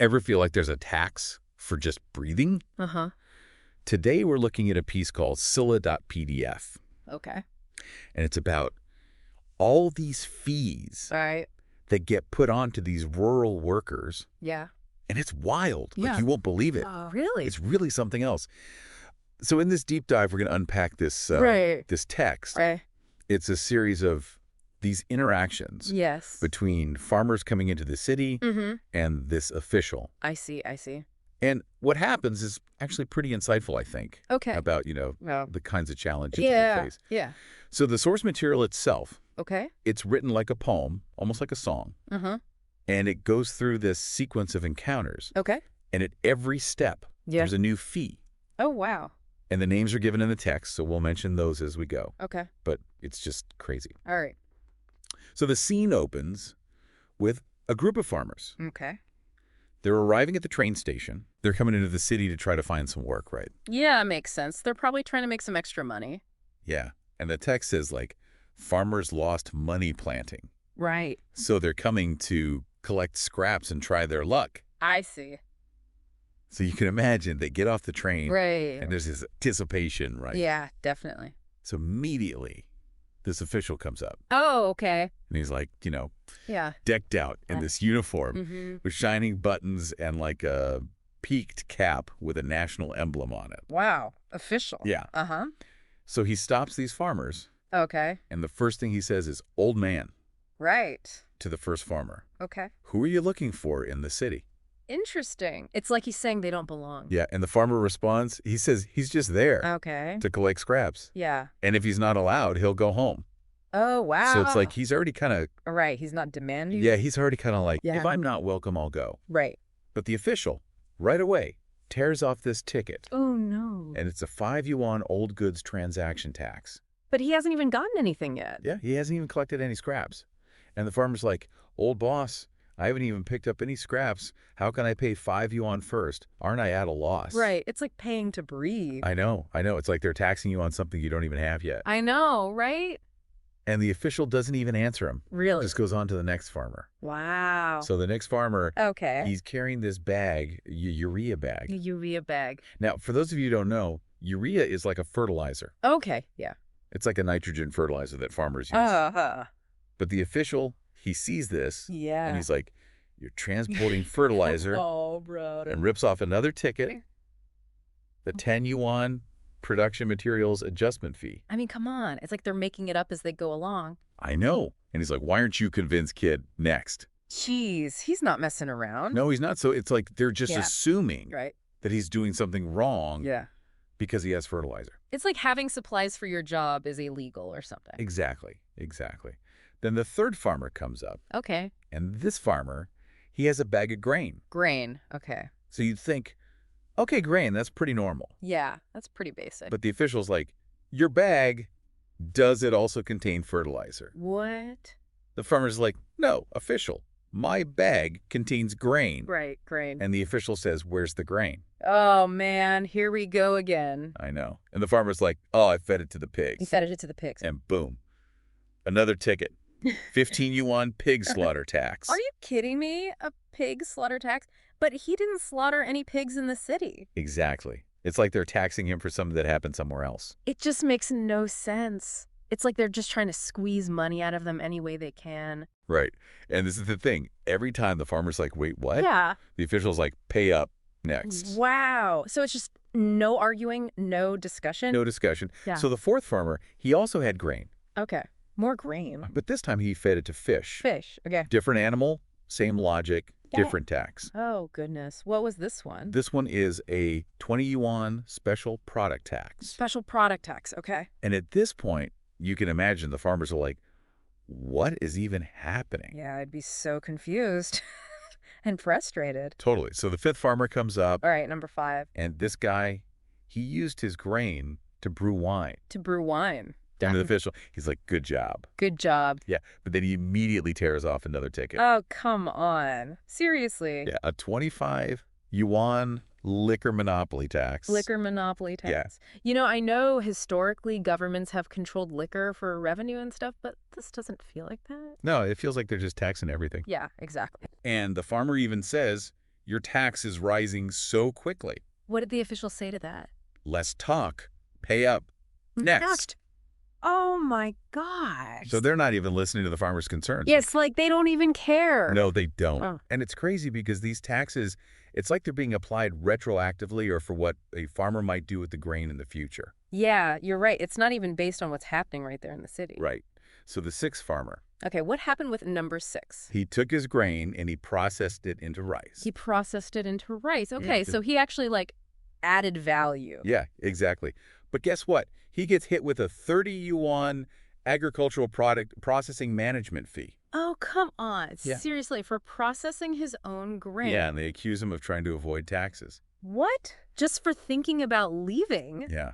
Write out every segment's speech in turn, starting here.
Ever feel like there's a tax for just breathing? Uh-huh. Today, we're looking at a piece called Scylla.pdf, Okay. and it's about all these fees All right. that get put onto these rural workers, Yeah. and it's wild. Yeah. Like, you won't believe it. Oh, really? It's really something else. So in this deep dive, we're going to unpack this Right. this text. Right. It's a series of these interactions Yes. between farmers coming into the city Mm-hmm. and this official. I see. I see. And what happens is actually pretty insightful, I think, Okay. about, Well, the kinds of challenges they yeah. face. Yeah. So the source material itself, Okay. it's written like a poem, almost like a song, Uh-huh. and it goes through this sequence of encounters. Okay. And at every step, Yeah. there's a new fee. Oh, wow. And the names are given in the text, so we'll mention those as we go. Okay. But it's just crazy. All right. So the scene opens with a group of farmers. Okay. They're arriving at the train station. They're coming into the city to try to find some work, right? Yeah, makes sense. They're probably trying to make some extra money. Yeah. And the text says, like, farmers lost money planting. Right. So they're coming to collect scraps and try their luck. I see. So you can imagine they get off the train Right. and there's this anticipation, right? Yeah, definitely. So immediately this official comes up Oh, okay. and he's like, Yeah. decked out in this uniform Mm-hmm. with shining buttons and like a peaked cap with a national emblem on it. Wow. Official. Yeah. Uh-huh. So he stops these farmers Okay. and the first thing he says is, "Old man," Right. to the first farmer. Okay. "Who are you looking for in the city?" Interesting. It's like he's saying they don't belong. Yeah, and the farmer responds, he says he's just there Okay. to collect scraps. Yeah. And if he's not allowed, he'll go home. Oh, wow. So it's like he's already kind of, Right. He's not demanding. he's already kind of like, Yeah. if I'm not welcome, I'll go. Right. But the official, right away, tears off this ticket. Oh, no. And it's a 5 yuan old goods transaction tax. But he hasn't even gotten anything yet. Yeah, he hasn't even collected any scraps. And the farmer's like, "Old boss, I haven't even picked up any scraps. How can I pay 5 yuan first? Aren't I at a loss?" Right. It's like paying to breathe. I know. It's like they're taxing you on something you don't even have yet. I know, right? And the official doesn't even answer him. Really? Just goes on to the next farmer. Wow. So the next farmer, Okay. he's carrying this bag, urea bag. A urea bag. Now, for those of you who don't know, urea is like a fertilizer. Okay. Yeah. It's like a nitrogen fertilizer that farmers use. Uh-huh. But the official, he sees this, Yeah. and he's like, "You're transporting fertilizer," Oh, bro. and rips off another ticket, the 10 yuan production materials adjustment fee. I mean, come on. It's like they're making it up as they go along. I know. And he's like, "Why aren't you convinced, kid? Next." Jeez. He's not messing around. No, he's not. So it's like they're just Yeah. assuming Right? that he's doing something wrong Yeah. because he has fertilizer. It's like having supplies for your job is illegal or something. Exactly. Then the third farmer comes up, Okay. and this farmer, he has a bag of grain. Grain. Okay. So you'd think, okay, grain, that's pretty normal. Yeah. That's pretty basic. But the official's like, "Your bag, does it also contain fertilizer?" What? The farmer's like, "No, official, my bag contains grain." Right. Grain. And the official says, "Where's the grain?" Oh, man. Here we go again. I know. And the farmer's like, "Oh, I fed it to the He pigs." fed it to the pigs. And boom, another ticket. 15 yuan pig slaughter tax. Are you kidding me? A pig slaughter tax? But he didn't slaughter any pigs in the city. Exactly. It's like they're taxing him for something that happened somewhere else. It just makes no sense. It's like they're just trying to squeeze money out of them any way they can. Right. And this is the thing. Every time the farmer's like, "Wait, what?" Yeah. The official's like, "Pay up next." Wow. So it's just no arguing, no discussion? No discussion. Yeah. So the fourth farmer, he also had grain, Okay. More grain. but this time he fed it to fish. Fish. Okay. Different animal, same logic, Yeah. different tax. Oh, goodness. What was this one? This one is a 20 yuan special product tax. Special product tax. Okay. And at this point, you can imagine the farmers are like, what is even happening? Yeah, I'd be so confused and frustrated. Totally. So the fifth farmer comes up, All right, number 5. and this guy, he used his grain to brew wine. To brew wine. And the official, he's like, "Good job." Good job. Yeah. But then he immediately tears off another ticket. Oh, come on. Seriously. Yeah. A 25 yuan liquor monopoly tax. Liquor monopoly tax. You know, I know historically governments have controlled liquor for revenue and stuff, but this doesn't feel like that. No, it feels like they're just taxing everything. Yeah, exactly. And the farmer even says, your tax is rising so quickly. What did the officials say to that? Less talk. Pay up. Next. Oh my gosh. So they're not even listening to the farmer's concerns. Yes, like they don't even care. No, they don't. Oh. And it's crazy because these taxes, it's like they're being applied retroactively or for what a farmer might do with the grain in the future. Yeah, you're right. It's not even based on what's happening right there in the city. Right. So the sixth farmer, Okay, what happened with number 6? he took his grain and he processed it into rice. He processed it into rice. Okay, Yeah. so he actually like added value. Yeah, exactly. But guess what? He gets hit with a 30 yuan agricultural product processing management fee. Oh, come on. Yeah. Seriously, for processing his own grain. Yeah, and they accuse him of trying to avoid taxes. What? Just for thinking about leaving? Yeah.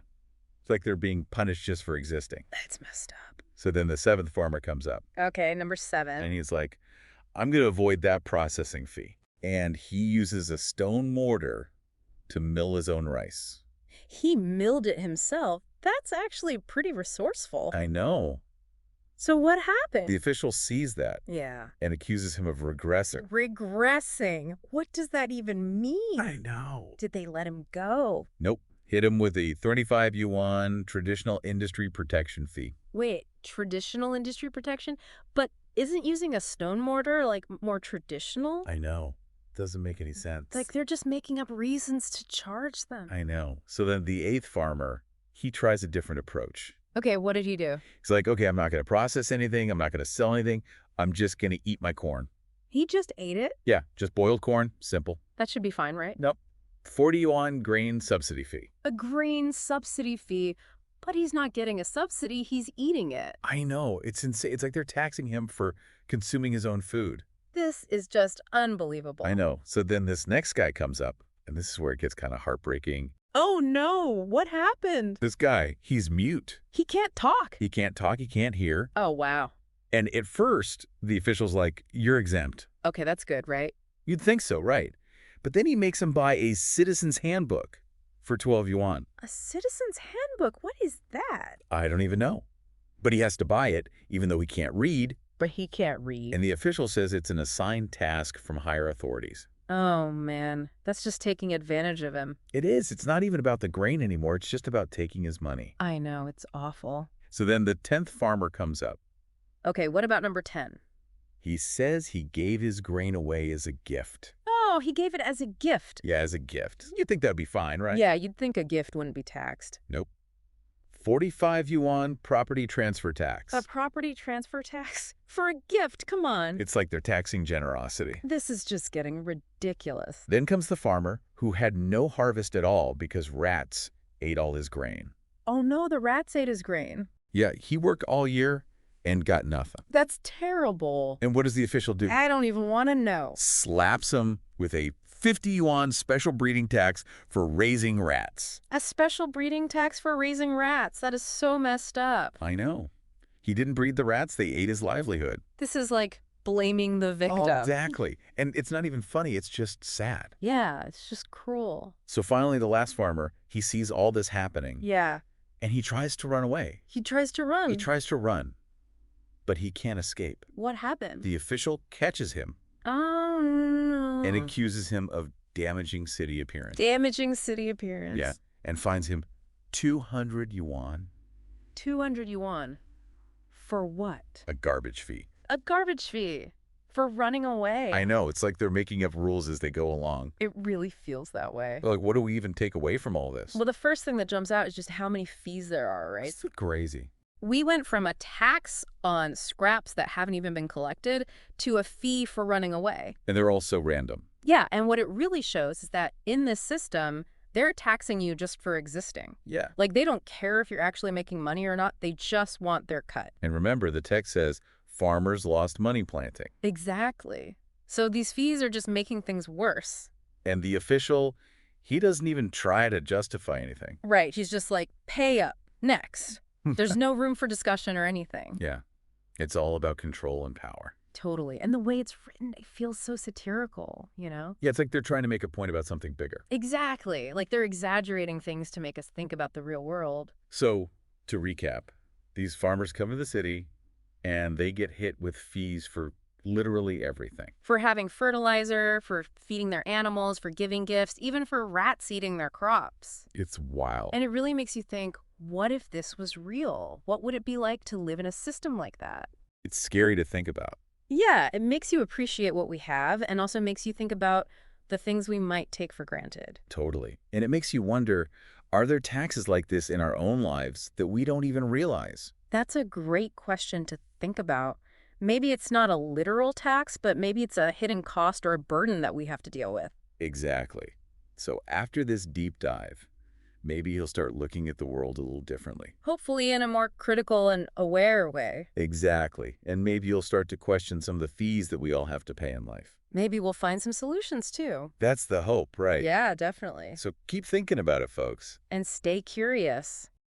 It's like they're being punished just for existing. That's messed up. So then the seventh farmer comes up Okay, number 7. and he's like, I'm going to avoid that processing fee. And he uses a stone mortar to mill his own rice. He milled it himself. That's actually pretty resourceful. I know. So what happened? The official sees that Yeah. and accuses him of regressing. Regressing. What does that even mean? know. Did they let him go? Nope. Hit him with a 35 yuan traditional industry protection fee. Wait, traditional industry protection? But isn't using a stone mortar like more traditional? I know. Doesn't make any sense. Like they're just making up reasons to charge them. I know. So then the eighth farmer, he tries a different approach. Okay, what did he do? He's like, okay, I'm not going to process anything. I'm not going to sell anything. I'm just going to eat my corn. He just ate it? Yeah, just boiled corn. Simple. That should be fine, right? Nope. 40 yuan grain subsidy fee. A grain subsidy fee, but he's not getting a subsidy, he's eating it. I know. It's insane. It's like they're taxing him for consuming his own food. This is just unbelievable. I know. So then this next guy comes up, and this is where it gets kind of heartbreaking. Oh no, what happened? This guy, he's mute. He can't talk. He can't talk. He can't hear. Oh, wow. And at first, the official's like, you're exempt. Okay, that's good, right? You'd think so, right? But then he makes him buy a citizen's handbook for 12 yuan. A citizen's handbook? What is that? I don't even know. But he has to buy it, even though he can't read. But he can't read. And the official says it's an assigned task from higher authorities. Oh, man. That's just taking advantage of him. It is. It's not even about the grain anymore. It's just about taking his money. I know, it's awful. So then the 10th farmer comes up. Okay, what about number 10? He says he gave his grain away as a gift. Oh, he gave it as a gift. Yeah, as a gift. You'd think that'd be fine, right? Yeah, you'd think a gift wouldn't be taxed. Nope. 45 yuan property transfer tax. A property transfer tax? For a gift? Come on. It's like they're taxing generosity. This is just getting ridiculous. Then comes the farmer who had no harvest at all because rats ate all his grain. Oh no, the rats ate his grain. Yeah, he worked all year and got nothing. That's terrible. And what does the official do? I don't even want to know. Slaps him with a 50 yuan special breeding tax for raising rats. A special breeding tax for raising rats. That is so messed up. I know. He didn't breed the rats. They ate his livelihood. This is like blaming the victim. Oh, exactly. And it's not even funny. It's just sad. Yeah, it's just cruel. So finally, the last farmer, he sees all this happening. Yeah. And he tries to run away. He tries to run. He tries to run, but he can't escape. What happened? The official catches him Oh, no. and accuses him of damaging city appearance. Damaging city appearance. Yeah, and fines him 200 yuan, 200 yuan. For what? a garbage fee. A garbage fee. For running away. I know, it's like they're making up rules as they go along. It really feels that way. Like, what do we even take away from all this? Well, the first thing that jumps out is just how many fees there are, right? It's crazy. We went from a tax on scraps that haven't even been collected to a fee for running away. And they're all so random. Yeah, and what it really shows is that in this system, they're taxing you just for existing. Yeah. Like, they don't care if you're actually making money or not. They just want their cut. And remember, the text says, farmers lost money planting. Exactly. So these fees are just making things worse. And the official, he doesn't even try to justify anything. Right. He's just like, pay up. Next. There's no room for discussion or anything. Yeah. It's all about control and power. Totally. And the way it's written, it feels so satirical, you know? Yeah, it's like they're trying to make a point about something bigger. Exactly. Like they're exaggerating things to make us think about the real world. So, to recap, these farmers come to the city and they get hit with fees for Literally everything. For having fertilizer, for feeding their animals, for giving gifts, even for rats eating their crops. It's wild. And it really makes you think, what if this was real? What would it be like to live in a system like that? It's scary to think about. Yeah, it makes you appreciate what we have and also makes you think about the things we might take for granted. Totally. And it makes you wonder, are there taxes like this in our own lives that we don't even realize? That's a great question to think about. Maybe it's not a literal tax, but maybe it's a hidden cost or a burden that we have to deal with. Exactly. So after this deep dive, maybe you'll start looking at the world a little differently. Hopefully in a more critical and aware way. Exactly. And maybe you'll start to question some of the fees that we all have to pay in life. Maybe we'll find some solutions too. That's the hope, right? Yeah, definitely. So keep thinking about it, folks. And stay curious.